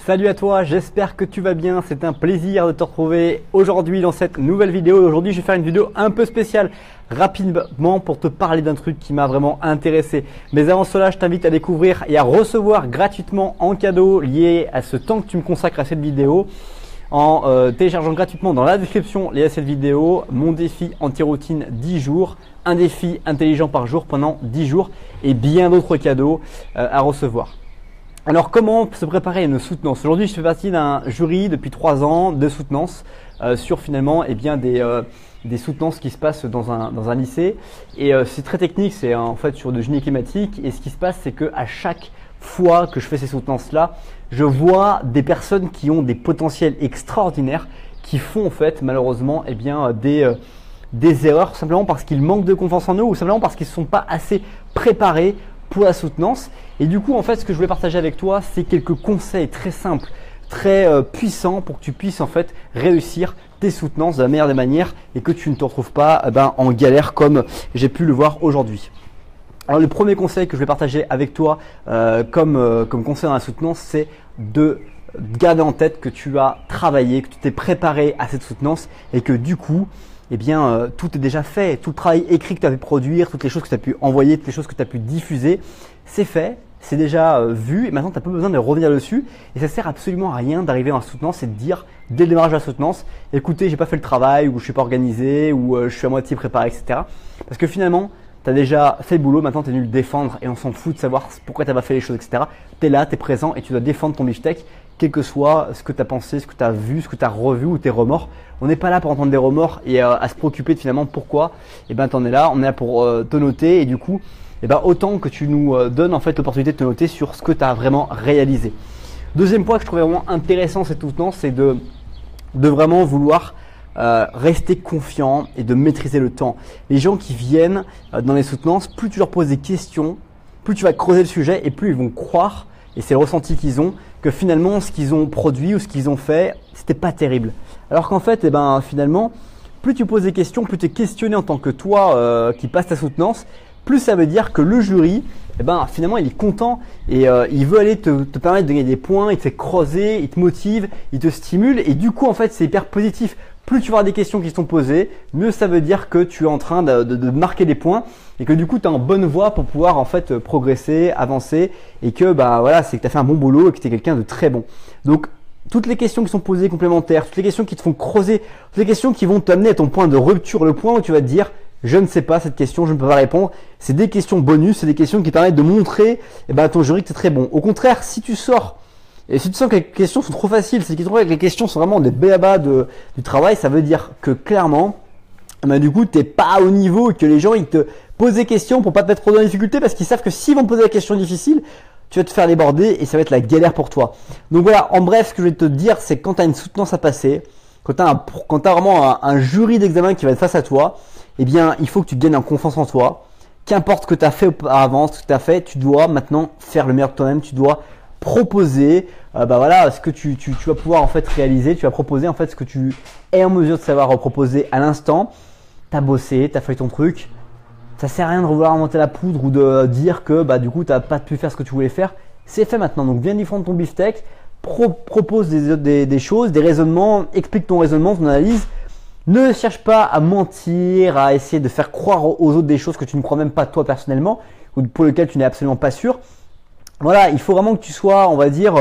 Salut à toi, j'espère que tu vas bien, c'est un plaisir de te retrouver aujourd'hui dans cette nouvelle vidéo. Aujourd'hui je vais faire une vidéo un peu spéciale, rapidement pour te parler d'un truc qui m'a vraiment intéressé. Mais avant cela, je t'invite à découvrir et à recevoir gratuitement en cadeau lié à ce temps que tu me consacres à cette vidéo en téléchargeant gratuitement dans la description lié à cette vidéo mon défi anti-routine 10 jours, un défi intelligent par jour pendant 10 jours et bien d'autres cadeaux à recevoir. Alors comment se préparer à une soutenance? Aujourd'hui je fais partie d'un jury depuis 3 ans de soutenance sur finalement des soutenances qui se passent dans un lycée et c'est très technique, c'est en fait sur de génie climatique et ce qui se passe c'est que à chaque fois que je fais ces soutenances là, je vois des personnes qui ont des potentiels extraordinaires qui font en fait malheureusement des erreurs simplement parce qu'ils manquent de confiance en eux ou simplement parce qu'ils ne sont pas assez préparés pour la soutenance. Et du coup en fait ce que je voulais partager avec toi c'est quelques conseils très simples, très puissants pour que tu puisses en fait réussir tes soutenances de la meilleure des manières et que tu ne te retrouves pas en galère comme j'ai pu le voir aujourd'hui. Alors le premier conseil que je vais partager avec toi comme conseil dans la soutenance, c'est de garder en tête que tu as travaillé, que tu t'es préparé à cette soutenance et que du coup tout est déjà fait. Tout le travail écrit que tu as pu produire, toutes les choses que tu as pu envoyer, toutes les choses que tu as pu diffuser, c'est fait, c'est déjà vu et maintenant tu n'as pas besoin de revenir dessus et ça sert absolument à rien d'arriver dans la soutenance et de dire dès le démarrage de la soutenance, écoutez, j'ai pas fait le travail ou je suis pas organisé ou je suis à moitié préparé, etc. Parce que finalement, tu as déjà fait le boulot, maintenant tu es venu le défendre et on s'en fout de savoir pourquoi tu n'as pas fait les choses, etc. Tu es là, tu es présent et tu dois défendre ton beefsteak, quel que soit ce que tu as pensé, ce que tu as vu, ce que tu as revu ou tes remords. On n'est pas là pour entendre des remords et à se préoccuper de finalement pourquoi tu en es là. On est là pour te noter et du coup, autant que tu nous donnes en fait l'opportunité de te noter sur ce que tu as vraiment réalisé. Deuxième point que je trouvais vraiment intéressant cette soutenance, c'est de vraiment vouloir rester confiant et de maîtriser le temps. Les gens qui viennent dans les soutenances, plus tu leur poses des questions, plus tu vas creuser le sujet et plus ils vont croire, et c'est le ressenti qu'ils ont, que finalement ce qu'ils ont produit ou ce qu'ils ont fait, c'était pas terrible. Alors qu'en fait, finalement, plus tu poses des questions, plus tu es questionné en tant que toi qui passe ta soutenance, plus ça veut dire que le jury, finalement, il est content et il veut aller te permettre de gagner des points, il te fait creuser, il te motive, il te stimule et du coup, en fait, c'est hyper positif. Plus tu vas avoir des questions qui sont posées, mieux ça veut dire que tu es en train de marquer des points et que du coup tu es en bonne voie pour pouvoir en fait progresser, avancer et que c'est que tu as fait un bon boulot et que tu es quelqu'un de très bon. Donc toutes les questions qui sont posées complémentaires, toutes les questions qui te font creuser, toutes les questions qui vont t'amener à ton point de rupture, le point où tu vas te dire je ne sais pas cette question, je ne peux pas répondre, c'est des questions bonus, c'est des questions qui permettent de montrer à ton jury que tu es très bon. Au contraire, si tu sors et si tu sens que les questions sont trop faciles, c'est que tu trouves que les questions sont vraiment des b.a.-ba du travail, ça veut dire que clairement, du coup, tu n'es pas au niveau et que les gens ils te posent des questions pour pas te mettre trop dans la difficulté parce qu'ils savent que s'ils vont te poser la question difficile, tu vas te faire déborder et ça va être la galère pour toi. Donc voilà, en bref, ce que je vais te dire, c'est que quand tu as une soutenance à passer, quand tu as vraiment un jury d'examen qui va être face à toi, il faut que tu gagnes en confiance en toi. Qu'importe ce que tu as fait auparavant, ce que tu as fait, tu dois maintenant faire le meilleur de toi-même, tu dois proposer ce que tu vas pouvoir en fait réaliser, tu vas proposer en fait ce que tu es en mesure de savoir proposer à l'instant. Tu as bossé, tu as fait ton truc, ça sert à rien de vouloir inventer la poudre ou de dire que du coup tu n'as pas pu faire ce que tu voulais faire, c'est fait maintenant. Donc viens défendre ton beefsteak, propose des choses, des raisonnements, explique ton raisonnement, ton analyse. Ne cherche pas à mentir, à essayer de faire croire aux autres des choses que tu ne crois même pas toi personnellement ou pour lesquelles tu n'es absolument pas sûr. Voilà, il faut vraiment que tu sois, on va dire,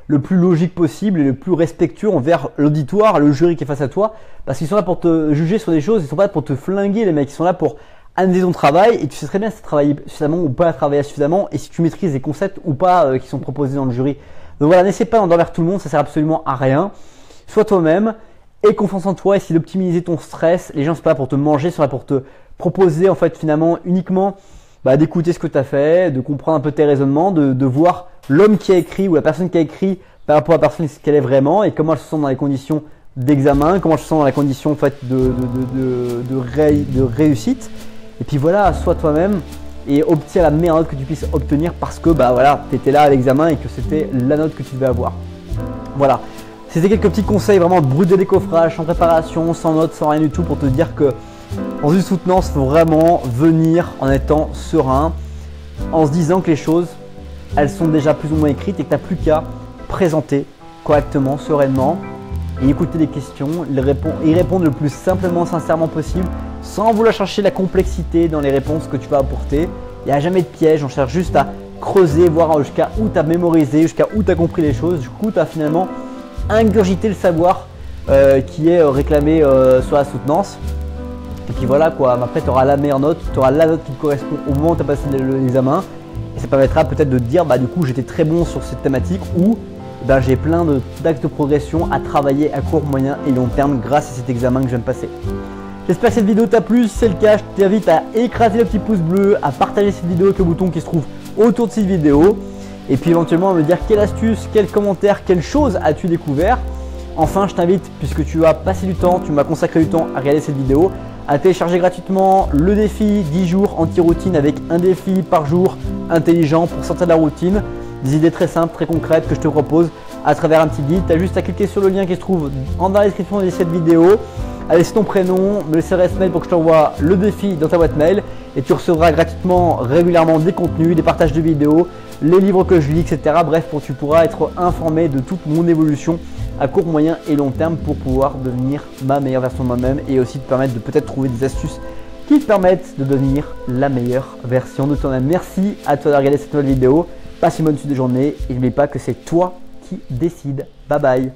le plus logique possible et le plus respectueux envers l'auditoire, le jury qui est face à toi, parce qu'ils sont là pour te juger sur des choses, ils sont pas là pour te flinguer, les mecs, ils sont là pour analyser ton travail et tu sais très bien si tu travailles suffisamment ou pas travailler suffisamment et si tu maîtrises les concepts ou pas qui sont proposés dans le jury. Donc voilà, n'essaie pas d'endormir tout le monde, ça sert absolument à rien. Sois toi-même, aie confiance en toi, essaie d'optimiser ton stress. Les gens sont pas là pour te manger, ils sont là pour te proposer en fait finalement uniquement d'écouter ce que tu as fait, de comprendre un peu tes raisonnements, de voir l'homme qui a écrit ou la personne qui a écrit par rapport à la personne ce qu'elle est vraiment et comment elle se sent dans les conditions d'examen, comment elle se sent dans les conditions en fait, de réussite. Et puis voilà, sois toi-même et obtiens la meilleure note que tu puisses obtenir parce que tu étais là à l'examen et que c'était la note que tu devais avoir. Voilà, c'était quelques petits conseils vraiment brut de décoffrage, sans préparation, sans notes, sans rien du tout pour te dire que dans une soutenance, il faut vraiment venir en étant serein, en se disant que les choses, elles sont déjà plus ou moins écrites et que tu n'as plus qu'à présenter correctement, sereinement, et écouter les questions, y répondre le plus simplement, sincèrement possible, sans vouloir chercher la complexité dans les réponses que tu vas apporter. Il n'y a jamais de piège, on cherche juste à creuser, voir jusqu'à où tu as mémorisé, jusqu'à où tu as compris les choses, du coup tu as finalement ingurgité le savoir qui est réclamé sur la soutenance. Et puis voilà quoi, après tu auras la meilleure note, tu auras la note qui te correspond au moment où tu as passé l'examen. Et ça permettra peut-être de te dire, bah du coup j'étais très bon sur cette thématique ou j'ai plein d'axes de progression à travailler à court, moyen et long terme grâce à cet examen que je viens de passer. J'espère que cette vidéo t'a plu, si c'est le cas, je t'invite à écraser le petit pouce bleu, à partager cette vidéo avec le bouton qui se trouve autour de cette vidéo. Et puis éventuellement à me dire quelle astuce, quel commentaire, quelle chose as-tu découvert. Enfin, je t'invite, puisque tu as passé du temps, tu m'as consacré du temps à regarder cette vidéo, à télécharger gratuitement le défi 10 jours anti-routine avec un défi par jour intelligent pour sortir de la routine. Des idées très simples, très concrètes que je te propose à travers un petit guide. Tu as juste à cliquer sur le lien qui se trouve dans la description de cette vidéo, à laisser ton prénom, me laisser l'adresse mail pour que je t'envoie le défi dans ta boîte mail et tu recevras gratuitement régulièrement des contenus, des partages de vidéos, les livres que je lis, etc. Bref, tu pourras être informé de toute mon évolution à court, moyen et long terme pour pouvoir devenir ma meilleure version de moi-même et aussi te permettre de peut-être trouver des astuces qui te permettent de devenir la meilleure version de toi-même. Merci à toi de regarder cette nouvelle vidéo. Passe une bonne suite de journée et n'oublie pas que c'est toi qui décides. Bye bye.